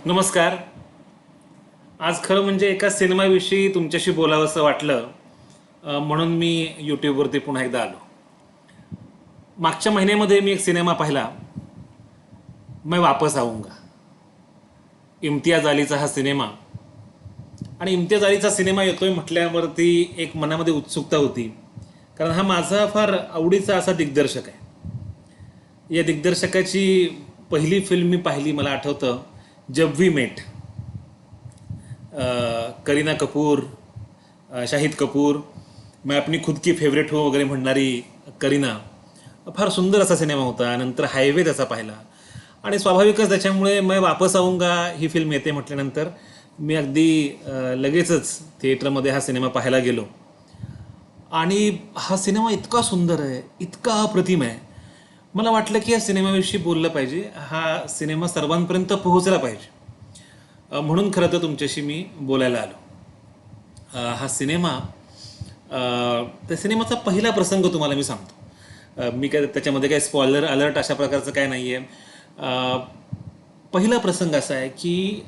नमस्कार. आज खरं म्हणजे एका सिनेमाविषयी तुमच्याशी बोलावंसं वाटलं, म्हणून मी यूट्यूबवरती पुन्हा एकदा आलो. मागच्या महिन्यामध्ये मी एक सिनेमा पाहिला, मैं वापस आऊंगा. इम्तियाज अलीचा हा सिनेमा. आणि इम्तियाज अलीचा सिनेमा येतोय म्हटल्यावरती एक मनामध्ये उत्सुकता होती, कारण हा माझा फार आवडीचा असा दिग्दर्शक आहे. या दिग्दर्शकाची पहिली फिल्म मी पाहिली, मला आठवतं, जब वी मेट. करीना कपूर, शाहिद कपूर, मैं अपनी खुद की फेवरेट हो वगैरे म्हणणारी करीना. फार सुंदर असा सिनेमा होता. नंतर हायवे त्याचा पाहिला आणि स्वाभाविकच त्याच्यामुळे मैं वापस आऊंगा ही फिल्म येते म्हटल्यानंतर मी अगदी लगेचच थिएटरमध्ये हा सिनेमा पाहायला गेलो. आणि हा सिनेमा इतका सुंदर आहे, इतका अप्रतिम आहे. मला वाटलं की या सिनेमाविषयी बोललं पाहिजे, हा सिनेमा सर्वांपर्यंत पोहोचला पाहिजे. म्हणून खरं तर तुमच्याशी मी बोलायला आलो. हा सिनेमा, त्या सिनेमाचा पहिला प्रसंग तुम्हाला मी सांगतो. मी काय त्याच्यामध्ये काय स्पॉइलर अलर्ट अशा प्रकारचं काय नाही आहे. पहिला प्रसंग असा आहे की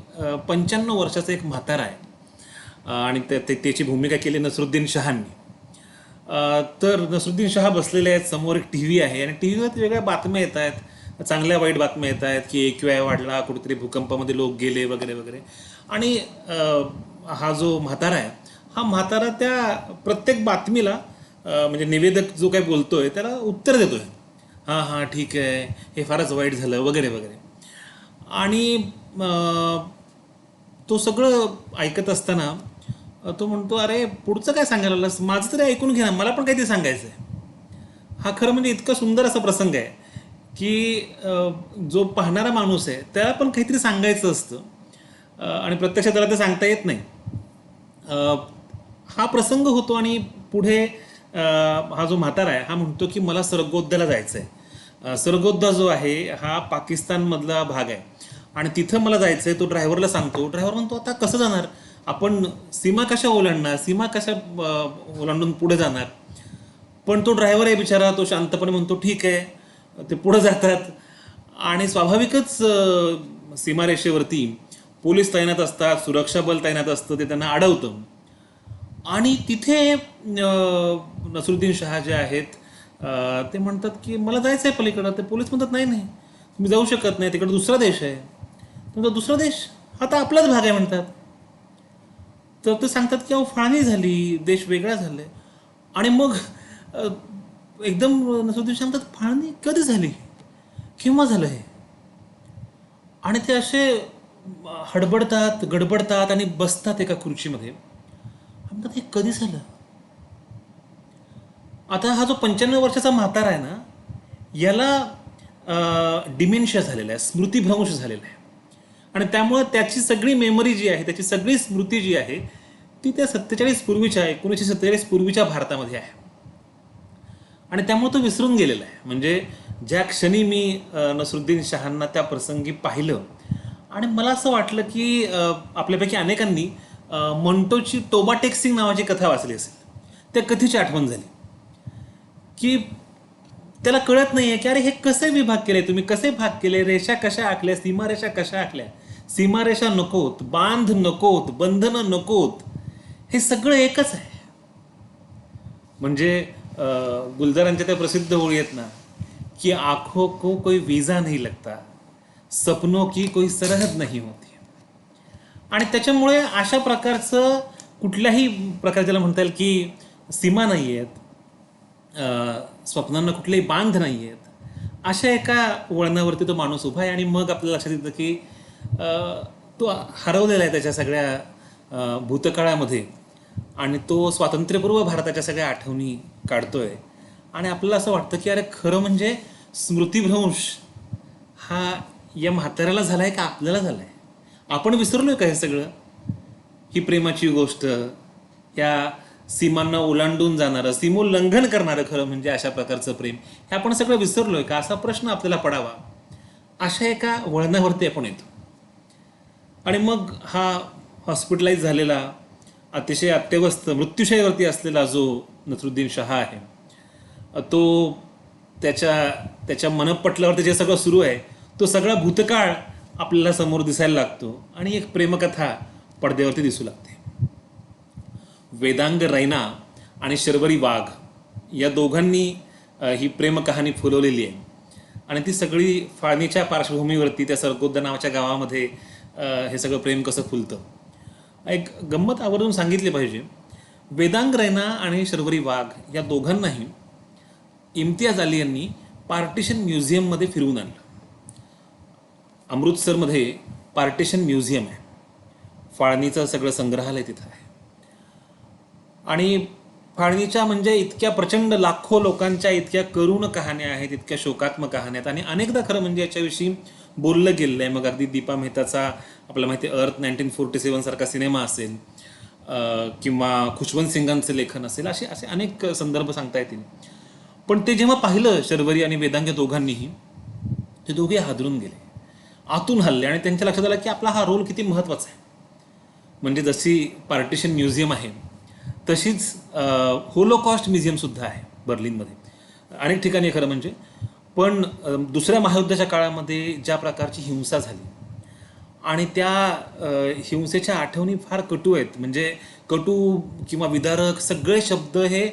95 वर्षाचा एक म्हातारा आहे आणि त्याची भूमिका केली नसरुद्दीन शहांनी. तर नसरुद्दीन शहा बसलेले आहेत, समोर एक टी व्ही आहे आणि टी व्हीवर वेगळ्या बातम्या येत आहेत, चांगल्या वाईट बातम्या येत आहेत की AQI वाढला, कुठेतरी भूकंपामध्ये लोक गेले वगैरे वगैरे. आणि हा जो म्हातारा आहे, हा म्हातारा त्या प्रत्येक बातमीला म्हणजे निवेदक जो काही बोलतोय त्याला उत्तर देतोय, हां हां ठीक आहे, हे फारच वाईट झालं वगैरे वगैरे. आणि तो सगळं ऐकत असताना तो म्हणतो, अरे पुढचं काय सांगायला लागलास, माझं तरी ऐकून घे ना, मला पण काहीतरी सांगायचं आहे. हा खरं म्हणजे इतका सुंदर असा प्रसंग आहे की जो पाहणारा माणूस आहे त्याला पण काहीतरी सांगायचं असतं आणि प्रत्यक्षात त्याला ते सांगता येत नाही. हा प्रसंग होतो आणि पुढे हा जो म्हातारा आहे हा म्हणतो की मला सरगोद्द्याला जायचं आहे. सरगोद्दा जो आहे हा पाकिस्तानमधला भाग आहे आणि तिथं मला जायचं आहे. तो ड्रायव्हरला सांगतो. ड्रायव्हर म्हणतो, आता कसं जाणार आपण, सीमा कशा ओलांडणार, सीमा कशा ओलांडून पुढे जाणार. पण तो ड्रायव्हर आहे बिचारा, तो शांतपणे म्हणतो ठीक आहे. ते पुढे जातात आणि स्वाभाविकच सीमारेषेवरती पोलीस तैनात असतात, सुरक्षा बल तैनात असतं, ते त्यांना अडवतं. आणि तिथे नसरुद्दीन शहा जे आहेत ते म्हणतात की मला जायचं आहे पलीकडं. ते पोलीस म्हणतात नाही नाही तुम्ही जाऊ शकत नाही, तिकडे दुसरा देश आहे. म्हणतात दुसरा देश, हा तर आपलाच भाग आहे म्हणतात. तर ते सांगतात की अहो फाळणी झाली, देश वेगळा झालाय. आणि मग एकदम नसरुद्दीन सांगतात, फाळणी कधी झाली, केव्हा झालं हे. आणि ते असे हडबडतात, गडबडतात आणि बसतात एका खुर्चीमध्ये. म्हणतात हे कधी झालं. आता हा जो 95 वर्षाचा म्हातारा आहे ना, याला डिमेन्शिया झालेला आहे, स्मृतिभ्रंश झालेला आहे. आणि त्यामुळं त्याची सगळी मेमरी जी आहे, त्याची सगळी स्मृती जी आहे ती त्या 47 पूर्वीच्या, 1947 पूर्वीच्या भारतामध्ये आहे. आणि त्यामुळे तो विसरून गेलेला आहे. म्हणजे ज्या क्षणी मी नसरुद्दीन शहांना त्या प्रसंगी पाहिलं आणि मला असं वाटलं की आपल्यापैकी अनेकांनी मंटोची टोबा टेक्सिंग नावाची कथा वाचली असेल. त्या कथेची आठवण झाली की त्याला कळत नाही आहे की अरे हे कसे विभाग केले, तुम्ही कसे भाग केले, रेषा कशा आखल्या, सीमारेषा कशा आखल्या. सीमारेषा नकोत, बांध नकोत, बंधनं नकोत, हे सगळं एकच आहे. म्हणजे गुलजारांच्या त्या प्रसिद्ध ओळी आहेत ना की आंखों को कोई विजा नहीं लगता, सपनों की कोई सरहद नहीं होती. आणि त्याच्यामुळे अशा प्रकारचं कुठल्याही प्रकार ज्याला म्हणता येईल की सीमा नाही आहेत, स्वप्नांना कुठलेही बांध नाही आहेत, अशा एका वळणावरती तो माणूस उभा आहे. आणि मग आपल्याला लक्षात येतं की तो हरवलेला आहे त्याच्या सगळ्या भूतकाळामध्ये आणि तो स्वातंत्र्यपूर्व भारताच्या सगळ्या आठवणी काढतोय. आणि आपल्याला असं वाटतं की अरे खरं म्हणजे स्मृतिभ्रंश हा या म्हाताऱ्याला झालाय का आपल्याला झालाय. आपण विसरलोय का हे सगळं, ही प्रेमाची गोष्ट, या सीमांना ओलांडून जाणारं, सीमोल्लंघन करणारं खरं म्हणजे अशा प्रकारचं प्रेम, हे आपण सगळं विसरलोय का, असा प्रश्न आपल्याला पडावा. अशा एका वळणावरती आपण येतो. आणि मग हा हॉस्पिटलाइज झालेला, अतिशय अत्यवस्थ मृत्यूशय्यावरती असलेला जो नसरुद्दीन शहा आहे, तो त्याच्या मनपटलावरती जे सगळं सुरू आहे तो सगळा भूतकाळ आपल्याला समोर दिसायला लागतो आणि एक प्रेमकथा पडद्यावरती दिसू लागते. वेदांग रैना आणि शर्वरी वाघ या दोघांनी ही प्रेमकहाणी फुलवलेली आहे आणि ती सगळी फाळणीच्या पार्श्वभूमीवरती त्या सरगोद्दा नावाच्या गावामध्ये हे सगळं प्रेम कसं फुलतं. एक गंमत आवर्जून सांगितली पाहिजे. वेदांग रैना आणि शर्वरी वाघ या दोघांनाही इम्तियाज अली यांनी पार्टिशन म्युझियममध्ये फिरवून आणलं. अमृतसरमध्ये पार्टिशन म्युझियम आहे. फाळणीचं सगळं संग्रहालय तिथं आहे आणि फाळणीच्या म्हणजे इतक्या प्रचंड लाखो लोकांच्या इतक्या करुण कहाण्या आहेत, इतक्या शोकात्मक कहाण्या आहेत आणि अनेकदा खरं म्हणजे याच्याविषयी बोललं गेलं आहे. मग अगदी दीपा मेहताचा आपल्याला माहिती आहे अर्थ 1947 सारखा सिनेमा असेल किंवा खुशवंत सिंगांचं लेखन असेल, असे असे अनेक संदर्भ सांगता येतील. पण ते जेव्हा पाहिलं शर्वरी आणि वेदांग दोघांनीही, ते दोघे हादरून गेले, आतून हल्ले आणि त्यांच्या लक्षात आलं की आपला हा रोल किती महत्त्वाचा आहे. म्हणजे जशी पार्टिशन म्युझियम आहे तशीच होलोकॉस्ट म्युझियमसुद्धा आहे बर्लिनमध्ये, अनेक ठिकाणी खरं म्हणजे. पण दुसऱ्या महायुद्धाच्या काळामध्ये ज्या प्रकारची हिंसा झाली आणि त्या हिंसेच्या आठवणी फार कटू आहेत. म्हणजे कटू किंवा विदारक सगळे शब्द हे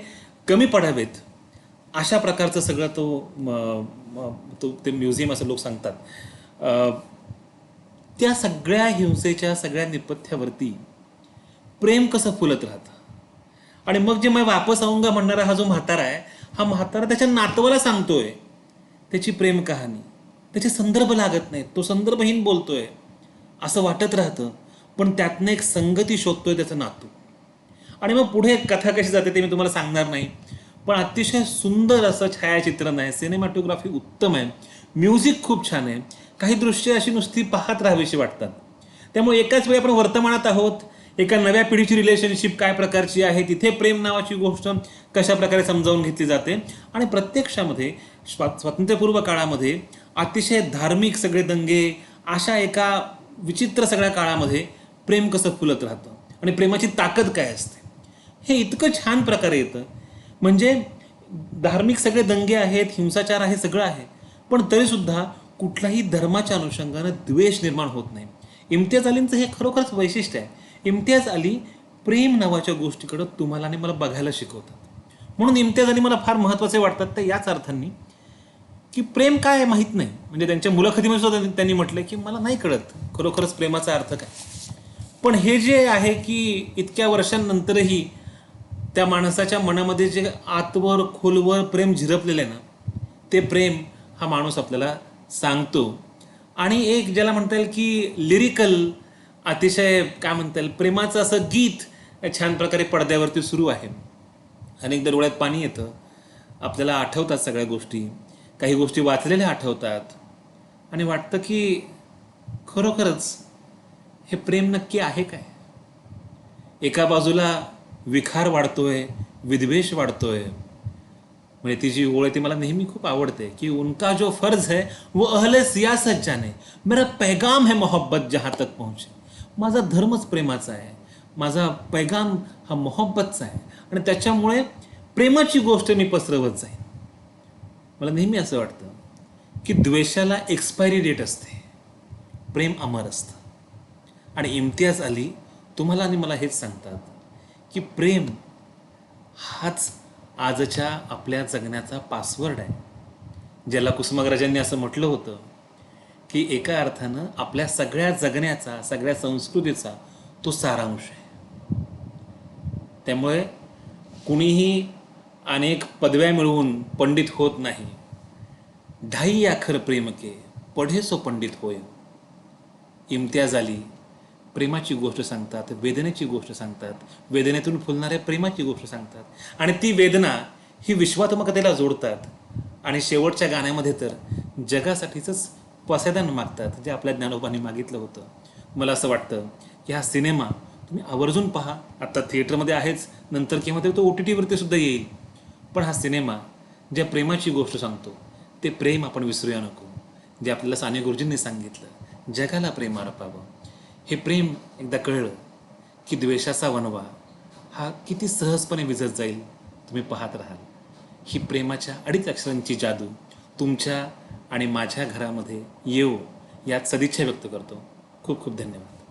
कमी पडावेत अशा प्रकारचं सगळं ते म्युझियम असं लोक सांगतात. त्या सगळ्या हिंसेच्या सगळ्या नेपथ्यावरती प्रेम कसं फुलत राहतं. आणि मग जे मैं वापस आऊंगा म्हणणारा हा जो म्हातारा आहे, हा म्हातारा त्याच्या नातवाला सांगतोय त्याची प्रेम कहाणी. त्याचे संदर्भ लागत नाहीत, तो संदर्भहीन बोलतोय असं वाटत राहतं. पण त्यातनं एक संगती शोधतोय त्याचं नातू. आणि मग पुढे कथा कशी जाते ते मी तुम्हाला सांगणार नाही. पण अतिशय सुंदर असं छायाचित्रण आहे, सिनेमॅटोग्राफी उत्तम आहे, म्युझिक खूप छान आहे. काही दृश्य अशी नुसती पाहत राहावीशी वाटतात. त्यामुळे एकाच वेळी आपण वर्तमानात आहोत, एका नव्या पिढीची रिलेशनशिप काय प्रकारची आहे, तिथे प्रेम नावाची गोष्ट कशा प्रकारे समजावून घेतली जाते आणि प्रत्यक्षामध्ये स्वातंत्र्यपूर्व काळामध्ये अतिशय धार्मिक सगळे दंगे अशा एका विचित्र सगळ्या काळामध्ये प्रेम कसं फुलत राहतं आणि प्रेमाची ताकद काय असते हे इतकं छान प्रकारे येतं. म्हणजे धार्मिक सगळे दंगे आहेत, हिंसाचार आहे, सगळं आहे, पण तरीसुद्धा कुठलाही धर्माच्या अनुषंगानं द्वेष निर्माण होत नाही. इम्तियाज अलींचं हे खरोखरच वैशिष्ट्य आहे. इम्तियाज अली प्रेम नावाच्या गोष्टीकडं तुम्हाला आणि मला बघायला शिकवतात. म्हणून इम्तियाज अली मला फार महत्त्वाचे वाटतात ते याच अर्थांनी की प्रेम काय आहे माहीत नाही. म्हणजे त्यांच्या मुलाखतीमध्ये सुद्धा त्यांनी म्हटलं की मला नाही कळत खरोखरच प्रेमाचा अर्थ काय. पण हे जे आहे की इतक्या वर्षांनंतरही त्या माणसाच्या मनामध्ये जे आतवर खोलवर प्रेम झिरपलेलं आहे ना, ते प्रेम हा माणूस आपल्याला सांगतो. आणि एक ज्याला म्हणता येईल की लिरिकल अतिशय काय म्हणता येईल प्रेमाचं असं गीत छान प्रकारे पडद्यावरती सुरू आहे. अनेकदा डोळ्यात पाणी येतं, आपल्याला आठवतात सगळ्या गोष्टी, काही गोष्टी वाचलेल्या आठवतात आणि वाटतं की खरोखरच हे प्रेम नक्की आहे काय. एका बाजूला विखार वाढतोय, विद्वेष वाढतोय. म्हणजे ती जी ओळ आहे ती मला नेहमी खूप आवडते की उनका जो फर्ज है वो अहले सियासत जाने, मेरा पैगाम है मोहब्बत जहाँ तक पहुँचे. माझा धर्मच प्रेमाचा आहे, माझा पैगाम हा मोहब्बतचा आहे आणि त्याच्यामुळे प्रेमाची गोष्ट मी पसरवत जाईन. मला नेहमी असं वाटतं की द्वेषाला एक्सपायरी डेट असते, प्रेम अमर असतं. आणि इम्तियाज अली तुम्हाला आणि मला हेच सांगतात की प्रेम हाच आजच्या आपल्या जगण्याचा पासवर्ड आहे. ज्याला कुसुमाग्रजांनी असं म्हटलं होतं की एका अर्थानं आपल्या सगळ्या जगण्याचा, सगळ्या संस्कृतीचा तो सारांश आहे. त्यामुळे कुणीही अनेक पदव्या मिळवून पंडित होत नाही. ढाई आखर प्रेम के पढे सो पंडित होय. इम्तियाज अली प्रेमाची गोष्ट सांगतात, वेदनेची गोष्ट सांगतात, वेदनेतून फुलणाऱ्या प्रेमाची गोष्ट सांगतात आणि ती वेदना ही विश्वात्मकतेला जोडतात आणि शेवटच्या गाण्यामध्ये तर जगासाठीच पसायदान मागतात, जे आपल्या ज्ञानोबांनी मागितलं होतं. मला असं वाटतं की हा सिनेमा तुम्ही आवर्जून पहा. आत्ता थिएटरमध्ये आहेच, नंतर केव्हा तरी तो OTT सुद्धा येईल. पण हा सिनेमा ज्या प्रेमाची गोष्ट सांगतो ते प्रेम आपण विसरूया नको. जे आपल्याला साने गुरुजींनी सांगितलं, जगाला प्रेम अर्पावं. हे प्रेम एकदा कळलं की द्वेषाचा वणवा हा किती सहजपणे विझत जाईल तुम्ही पाहत राहाल. ही प्रेमाच्या अडीच अक्षरांची जादू तुमच्या आणि माझ्या घरामध्ये येऊ यात सदिच्छा व्यक्त करतो. खूप खूप धन्यवाद.